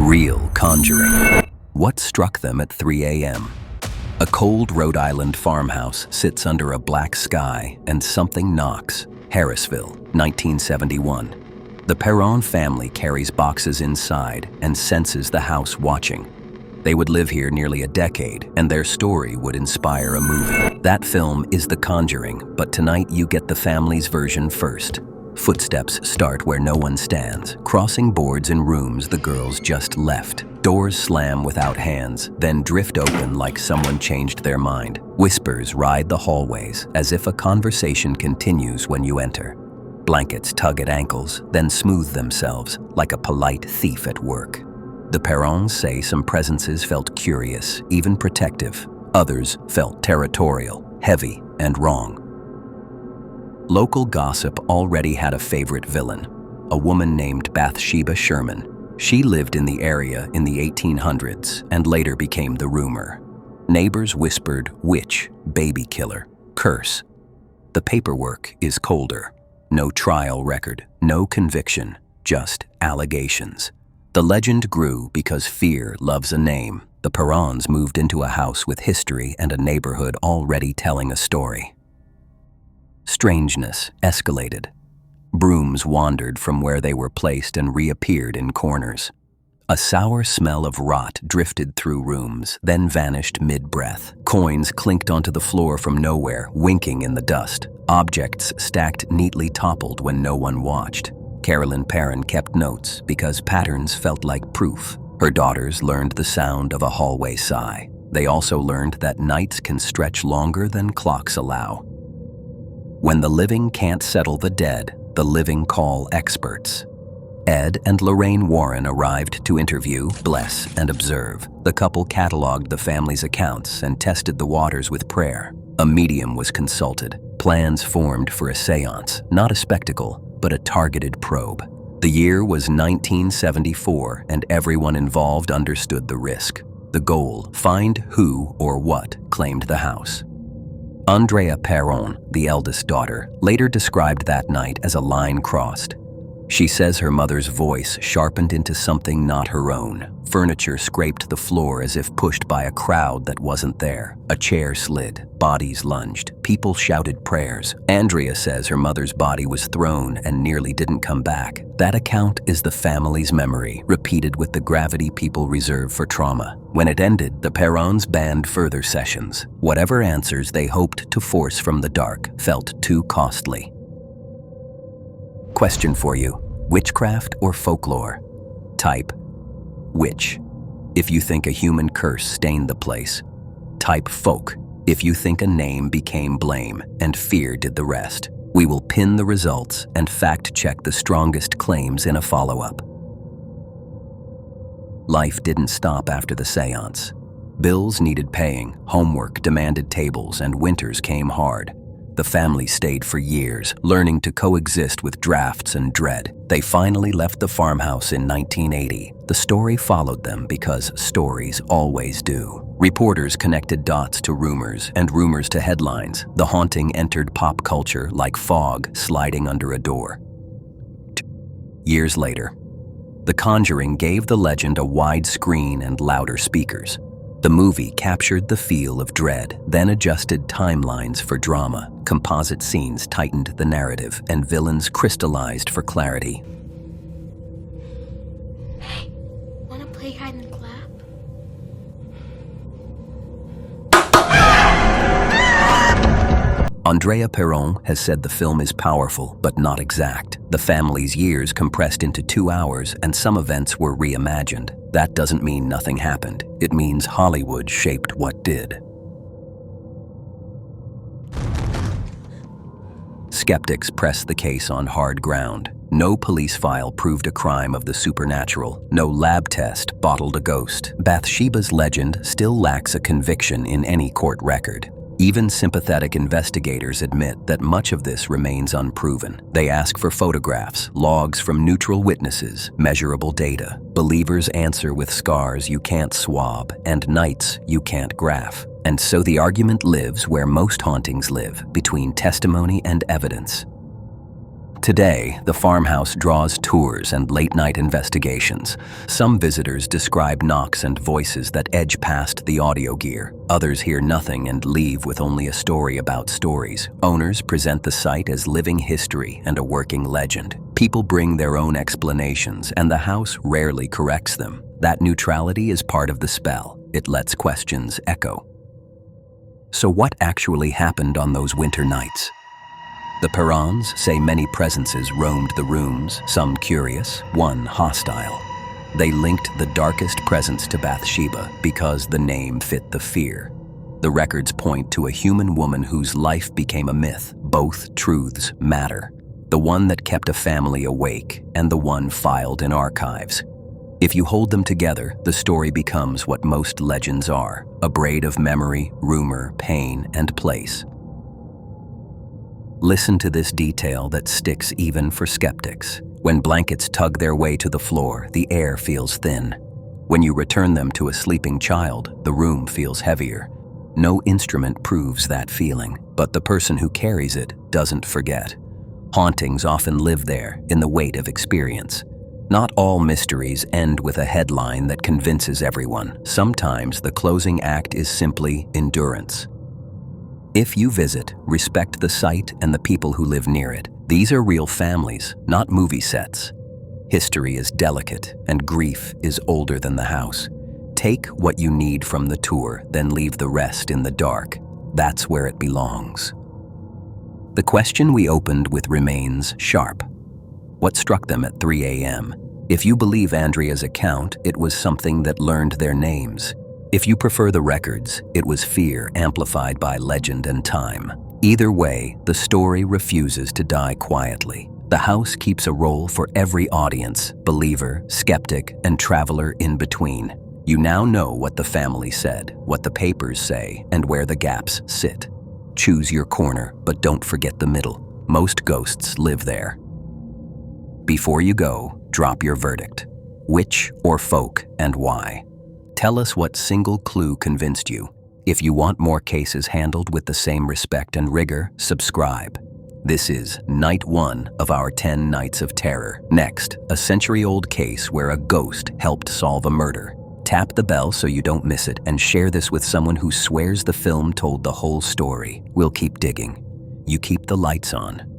Real conjuring. What struck them at 3 a.m.? A cold Rhode Island farmhouse sits under a black sky and something knocks. Harrisville, 1971. The Perron family carries boxes inside and senses the house watching. They would live here nearly a decade, and their story would inspire a movie. That film is The Conjuring, but tonight you get the family's version first. Footsteps start where no one stands, crossing boards in rooms the girls just left. Doors slam without hands, then drift open like someone changed their mind. Whispers ride the hallways, as if a conversation continues when you enter. Blankets tug at ankles, then smooth themselves, like a polite thief at work. The Perrons say some presences felt curious, even protective. Others felt territorial, heavy, and wrong. Local gossip already had a favorite villain, a woman named Bathsheba Sherman. She lived in the area in the 1800s and later became the rumor. Neighbors whispered witch, baby killer, curse. The paperwork is colder. No trial record, no conviction, just allegations. The legend grew because fear loves a name. The Perrons moved into a house with history and a neighborhood already telling a story. Strangeness escalated. Brooms wandered from where they were placed and reappeared in corners. A sour smell of rot drifted through rooms, then vanished mid-breath. Coins clinked onto the floor from nowhere, winking in the dust. Objects stacked neatly toppled when no one watched. Carolyn Perron kept notes because patterns felt like proof. Her daughters learned the sound of a hallway sigh. They also learned that nights can stretch longer than clocks allow. When the living can't settle the dead, the living call experts. Ed and Lorraine Warren arrived to interview, bless, and observe. The couple cataloged the family's accounts and tested the waters with prayer. A medium was consulted. Plans formed for a séance, not a spectacle, but a targeted probe. The year was 1974, and everyone involved understood the risk. The goal, find who or what claimed the house. Andrea Perron, the eldest daughter, later described that night as a line crossed. She says her mother's voice sharpened into something not her own. Furniture scraped the floor as if pushed by a crowd that wasn't there. A chair slid, bodies lunged, people shouted prayers. Andrea says her mother's body was thrown and nearly didn't come back. That account is the family's memory, repeated with the gravity people reserve for trauma. When it ended, the Perrons banned further sessions. Whatever answers they hoped to force from the dark felt too costly. Question for you: witchcraft or folklore? Type witch if you think a human curse stained the place. Type folk if you think a name became blame and fear did the rest. We will pin the results and fact-check the strongest claims in a follow-up. Life didn't stop after the séance. Bills needed paying, homework demanded tables, and winters came hard. The family stayed for years, learning to coexist with drafts and dread. They finally left the farmhouse in 1980. The story followed them because stories always do. Reporters connected dots to rumors and rumors to headlines. The haunting entered pop culture like fog sliding under a door. Years later, The Conjuring gave the legend a wide screen and louder speakers. The movie captured the feel of dread, then adjusted timelines for drama. Composite scenes tightened the narrative, and villains crystallized for clarity. Hey, wanna play hide and clap? Andrea Perron has said the film is powerful, but not exact. The family's years compressed into 2 hours, and some events were reimagined. That doesn't mean nothing happened. It means Hollywood shaped what did. Skeptics pressed the case on hard ground. No police file proved a crime of the supernatural. No lab test bottled a ghost. Bathsheba's legend still lacks a conviction in any court record. Even sympathetic investigators admit that much of this remains unproven. They ask for photographs, logs from neutral witnesses, measurable data. Believers answer with scars you can't swab and nights you can't graph. And so the argument lives where most hauntings live, between testimony and evidence. Today, the farmhouse draws tours and late-night investigations. Some visitors describe knocks and voices that edge past the audio gear. Others hear nothing and leave with only a story about stories. Owners present the site as living history and a working legend. People bring their own explanations, and the house rarely corrects them. That neutrality is part of the spell. It lets questions echo. So what actually happened on those winter nights? The Perrons say many presences roamed the rooms, some curious, one hostile. They linked the darkest presence to Bathsheba because the name fit the fear. The records point to a human woman whose life became a myth. Both truths matter. The one that kept a family awake and the one filed in archives. If you hold them together, the story becomes what most legends are, a braid of memory, rumor, pain, and place. Listen to this detail that sticks even for skeptics. When blankets tug their way to the floor, the air feels thin. When you return them to a sleeping child, the room feels heavier. No instrument proves that feeling, but the person who carries it doesn't forget. Hauntings often live there in the weight of experience. Not all mysteries end with a headline that convinces everyone. Sometimes the closing act is simply endurance. If you visit, respect the site and the people who live near it. These are real families, not movie sets. History is delicate, and grief is older than the house. Take what you need from the tour, then leave the rest in the dark. That's where it belongs. The question we opened with remains sharp. What struck them at 3 a.m.? If you believe Andrea's account, it was something that learned their names. If you prefer the records, it was fear amplified by legend and time. Either way, the story refuses to die quietly. The house keeps a role for every audience, believer, skeptic, and traveler in between. You now know what the family said, what the papers say, and where the gaps sit. Choose your corner, but don't forget the middle. Most ghosts live there. Before you go, drop your verdict. Witch or folk, and why? Tell us what single clue convinced you. If you want more cases handled with the same respect and rigor, subscribe. This is Night 1 of our 10 Nights of Terror. Next, a century-old case where a ghost helped solve a murder. Tap the bell so you don't miss it, and share this with someone who swears the film told the whole story. We'll keep digging. You keep the lights on.